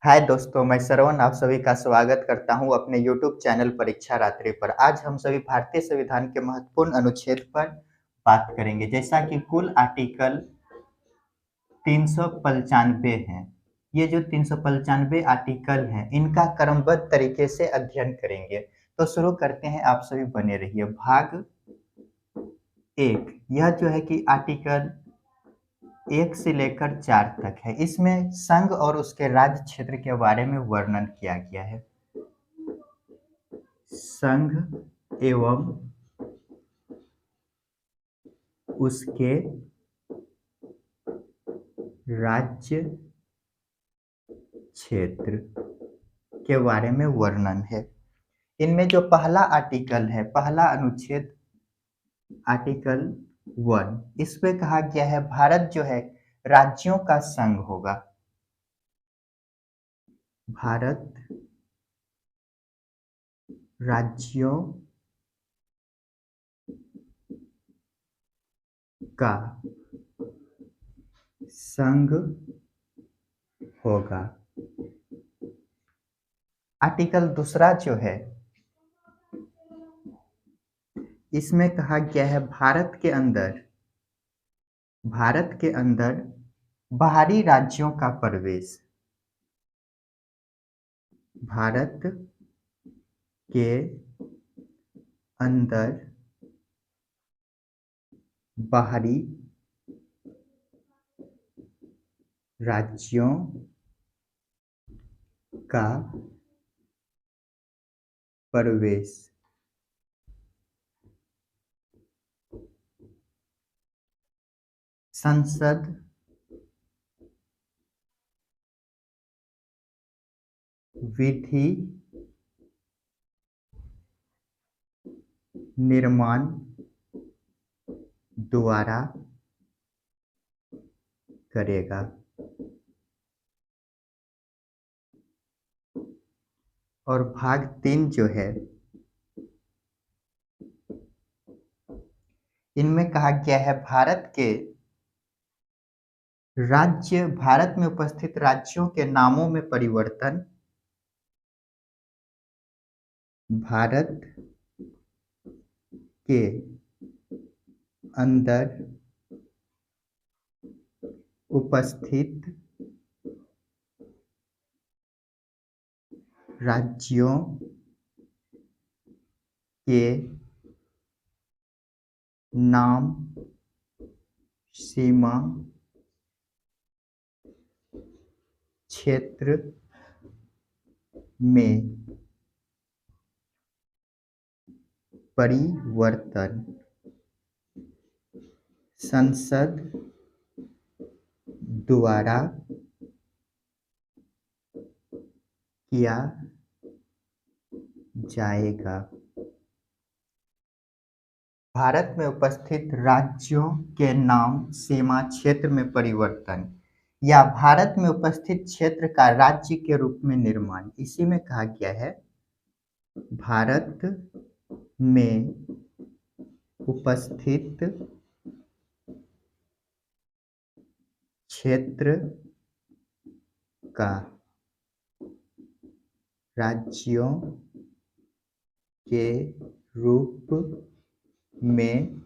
हाय दोस्तों, मैं श्रवण आप सभी का स्वागत करता हूं अपने यूट्यूब चैनल परीक्षा रात्रि पर। आज हम सभी भारतीय संविधान के महत्वपूर्ण अनुच्छेद पर बात करेंगे, जैसा कि कुल आर्टिकल 395 हैं। ये जो 395 आर्टिकल हैं, इनका क्रमबद्ध तरीके से अध्ययन करेंगे। तो शुरू करते हैं, आप सभी बने रहिए। भाग एक, यह जो है कि आर्टिकल 1 से लेकर 4 तक है। इसमें संघ और उसके राज्य क्षेत्र के बारे में वर्णन किया गया है। संघ एवं उसके राज्य क्षेत्र के बारे में वर्णन है। इनमें जो पहला आर्टिकल है, पहला अनुच्छेद आर्टिकल 1, इसमें कहा गया है भारत जो है राज्यों का संघ होगा। भारत राज्यों का संघ होगा। आर्टिकल दूसरा जो है, इसमें कहा गया है भारत के अंदर बाहरी राज्यों का प्रवेश। भारत के अंदर बाहरी राज्यों का प्रवेश। संसद विधि निर्माण द्वारा करेगा। और भाग 3 जो है, इनमें कहा गया है भारत में उपस्थित राज्यों के नामों में परिवर्तन। भारत के अंदर उपस्थित राज्यों के नाम सीमा क्षेत्र में परिवर्तन संसद द्वारा किया जाएगा। भारत में उपस्थित राज्यों के नाम सीमा क्षेत्र में परिवर्तन या भारत में उपस्थित क्षेत्र का राज्य के रूप में निर्माण, इसी में कहा गया है भारत में उपस्थित क्षेत्र का राज्यों के रूप में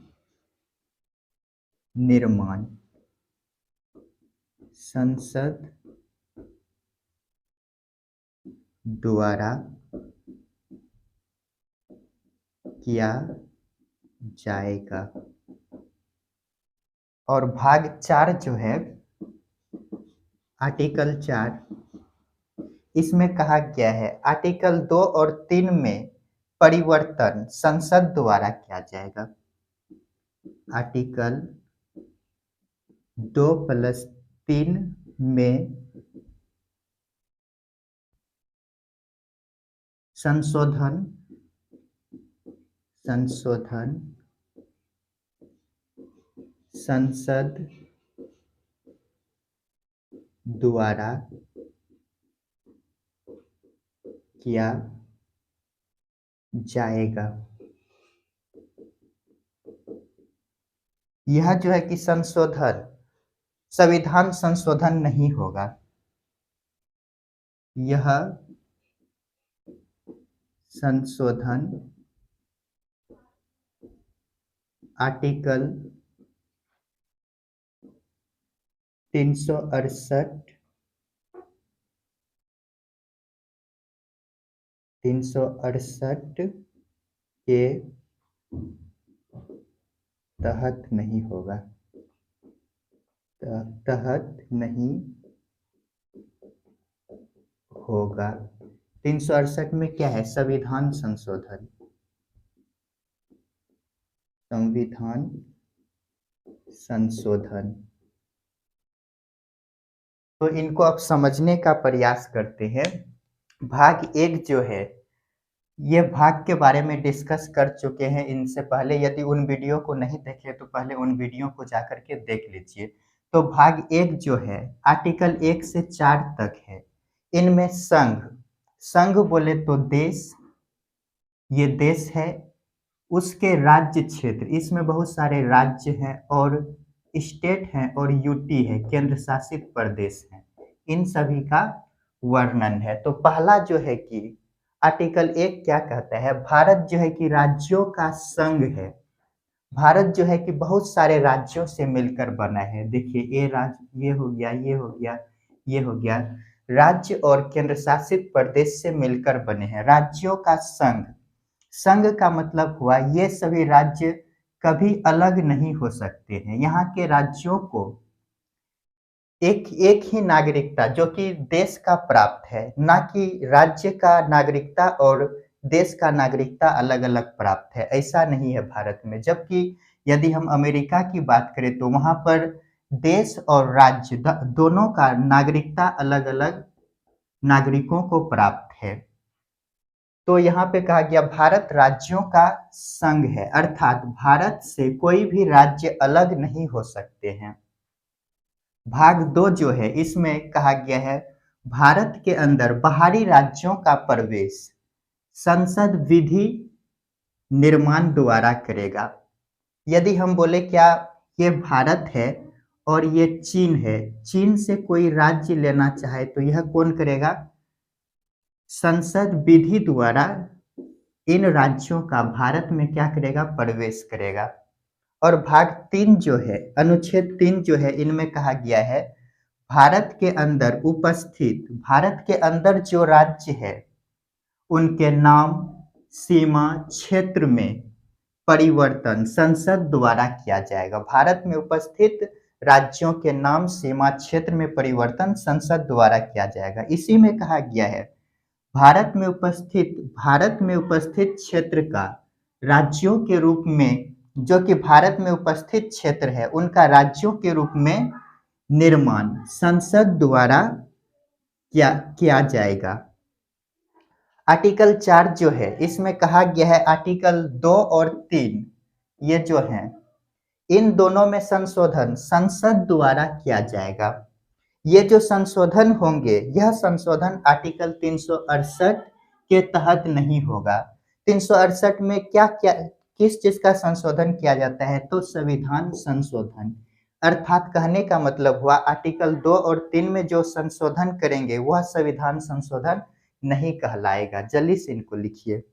निर्माण संसद द्वारा किया जाएगा। और भाग 4 जो है, आर्टिकल 4, इसमें कहा गया है आर्टिकल 2 और 3 में परिवर्तन संसद द्वारा किया जाएगा। आर्टिकल 2+3 में संशोधन संसद द्वारा किया जाएगा। यह जो है कि संविधान संशोधन नहीं होगा। यह संशोधन आर्टिकल 368 के तहत नहीं होगा, तहत नहीं होगा। 368 में क्या है? संविधान संशोधन, संविधान संशोधन। तो इनको अब समझने का प्रयास करते हैं। भाग एक जो है, ये भाग के बारे में डिस्कस कर चुके हैं इनसे पहले। यदि उन वीडियो को नहीं देखे तो पहले उन वीडियो को जाकर के देख लीजिए। तो भाग एक जो है आर्टिकल 1 से 4 तक है। इनमें संघ, संघ बोले तो देश, ये देश है, उसके राज्य क्षेत्र, इसमें बहुत सारे राज्य हैं और स्टेट हैं और यूटी है, केंद्र शासित प्रदेश है। इन सभी का वर्णन है। तो पहला जो है कि आर्टिकल 1 क्या कहता है? भारत जो है कि राज्यों का संघ है। भारत जो है कि बहुत सारे राज्यों से मिलकर बना है। देखिए, ये राज्य, ये हो गया, ये हो गया, ये हो गया, राज्य और केंद्र शासित प्रदेश से मिलकर बने हैं, राज्यों का संघ। संघ का मतलब हुआ ये सभी राज्य कभी अलग नहीं हो सकते हैं। यहाँ के राज्यों को एक एक ही नागरिकता जो कि देश का प्राप्त है, ना कि राज्य का नागरिकता और देश का नागरिकता अलग अलग प्राप्त है, ऐसा नहीं है भारत में। जबकि यदि हम अमेरिका की बात करें तो वहां पर देश और राज्य दोनों का नागरिकता अलग अलग नागरिकों को प्राप्त है। तो यहाँ पे कहा गया भारत राज्यों का संघ है, अर्थात भारत से कोई भी राज्य अलग नहीं हो सकते हैं। भाग दो जो है इसमें कहा गया है भारत के अंदर बाहरी राज्यों का प्रवेश संसद विधि निर्माण द्वारा करेगा। यदि हम बोले क्या ये भारत है और ये चीन है, चीन से कोई राज्य लेना चाहे तो यह कौन करेगा? संसद विधि द्वारा इन राज्यों का भारत में क्या करेगा? प्रवेश करेगा। और भाग 3 जो है, अनुच्छेद 3 जो है, इनमें कहा गया है भारत के अंदर उपस्थित, भारत के अंदर जो राज्य है उनके नाम, सीमा, क्षेत्र में परिवर्तन संसद द्वारा किया जाएगा। भारत में उपस्थित राज्यों के नाम, सीमा, क्षेत्र में परिवर्तन संसद द्वारा किया जाएगा। इसी में कहा गया है भारत में उपस्थित क्षेत्र का राज्यों के रूप में, जो कि भारत में उपस्थित क्षेत्र है उनका राज्यों के रूप में निर्माण संसद द्वारा किया किया जाएगा। आर्टिकल 4 जो है इसमें कहा गया है आर्टिकल 2 और 3 ये जो हैं इन दोनों में संशोधन संसद द्वारा किया जाएगा। ये जो संशोधन होंगे यह संशोधन आर्टिकल 368 के तहत नहीं होगा। 368 में क्या क्या किस चीज का संशोधन किया जाता है? तो संविधान संशोधन। अर्थात कहने का मतलब हुआ आर्टिकल 2 और 3 में जो संशोधन करेंगे वह संविधान संशोधन नहीं कहलाएगा। जल्दी से इनको लिखिए।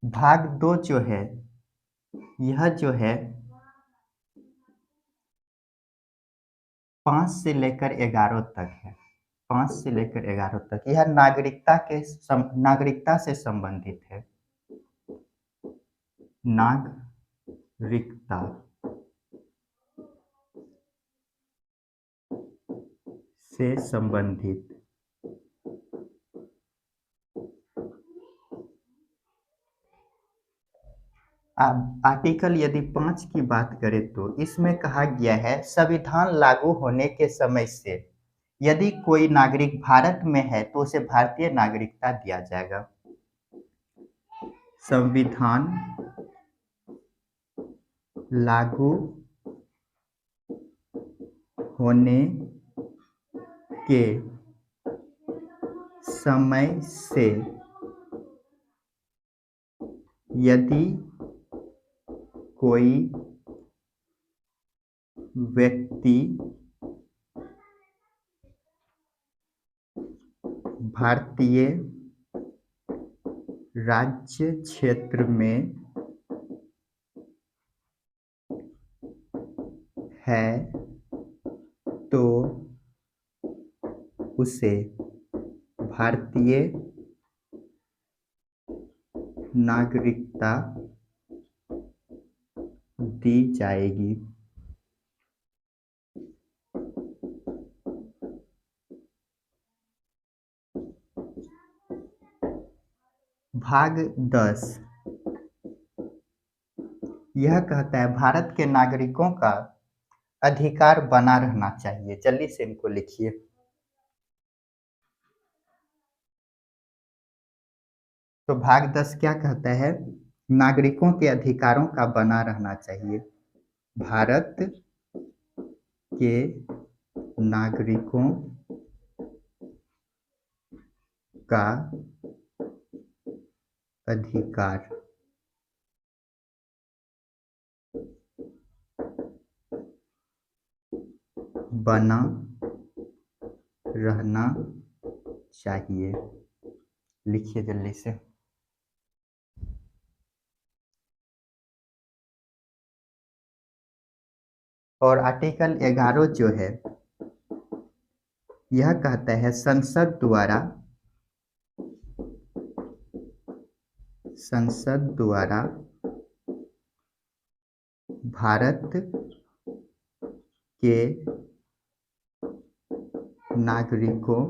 भाग 2 जो है यह जो है 5 से लेकर 11 तक है। 5 से लेकर 11 तक यह नागरिकता से संबंधित है। नागरिकता से संबंधित आर्टिकल यदि 5 की बात करें तो इसमें कहा गया है संविधान लागू होने के समय से यदि कोई नागरिक भारत में है तो उसे भारतीय नागरिकता दिया जाएगा। संविधान लागू होने के समय से यदि कोई व्यक्ति भारतीय राज्य क्षेत्र में है तो उसे भारतीय नागरिकता दी जाएगी। भाग 10 यह कहता है भारत के नागरिकों का अधिकार बना रहना चाहिए। जल्दी से इनको लिखिए। तो भाग 10 क्या कहता है? नागरिकों के अधिकारों का बना रहना चाहिए। भारत के नागरिकों का अधिकार बना रहना चाहिए। लिखिए जल्दी से। और आर्टिकल 11 जो है यह कहता है संसद द्वारा भारत के नागरिकों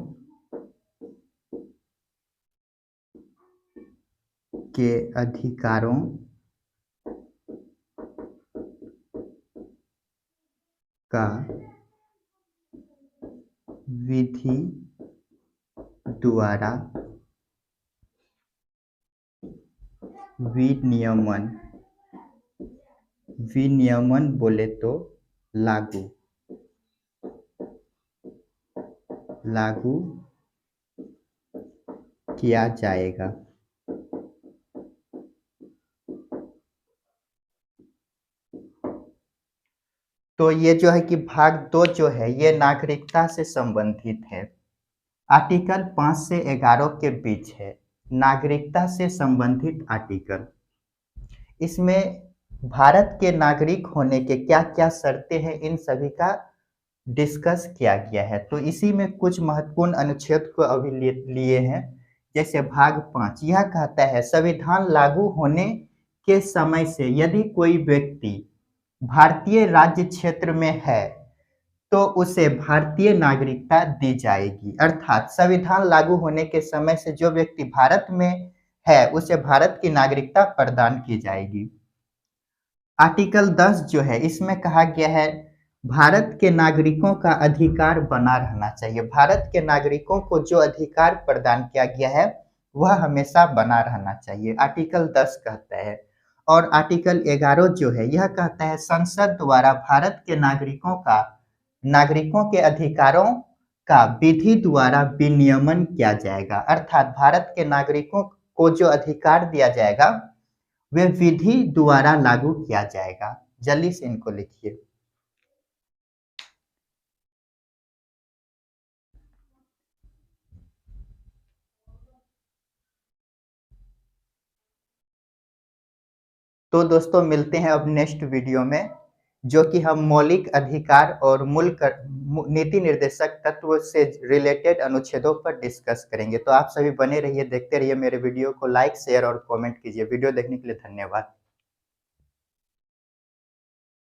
के अधिकारों का विधि द्वारा विनियमन बोले तो लागू किया जाएगा। तो ये जो है कि भाग 2 जो है ये नागरिकता से संबंधित है। आर्टिकल 5 से 11 के बीच है नागरिकता से संबंधित आर्टिकल। इसमें भारत के नागरिक होने के क्या क्या शर्तें हैं इन सभी का डिस्कस किया गया है। तो इसी में कुछ महत्वपूर्ण अनुच्छेद को अभी लिए हैं। जैसे भाग 5 यह कहता है संविधान लागू होने के समय से यदि कोई व्यक्ति भारतीय राज्य क्षेत्र में है तो उसे भारतीय नागरिकता दी जाएगी। अर्थात संविधान लागू होने के समय से जो व्यक्ति भारत में है उसे भारत की नागरिकता प्रदान की जाएगी। आर्टिकल 10 जो है इसमें कहा गया है भारत के नागरिकों का अधिकार बना रहना चाहिए। भारत के नागरिकों को जो अधिकार प्रदान किया गया है वह हमेशा बना रहना चाहिए। आर्टिकल 10 कहता है। और आर्टिकल 11 जो है यह कहता है संसद द्वारा भारत के नागरिकों के अधिकारों का विधि द्वारा विनियमन किया जाएगा। अर्थात भारत के नागरिकों को जो अधिकार दिया जाएगा वे विधि द्वारा लागू किया जाएगा। जल्दी से इनको लिखिए। तो दोस्तों मिलते हैं अब नेक्स्ट वीडियो में जो कि हम मौलिक अधिकार और नीति निर्देशक तत्व से रिलेटेड अनुच्छेदों पर डिस्कस करेंगे। तो आप सभी बने रहिए, देखते रहिए मेरे वीडियो को। लाइक शेयर और कमेंट कीजिए। वीडियो देखने के लिए धन्यवाद।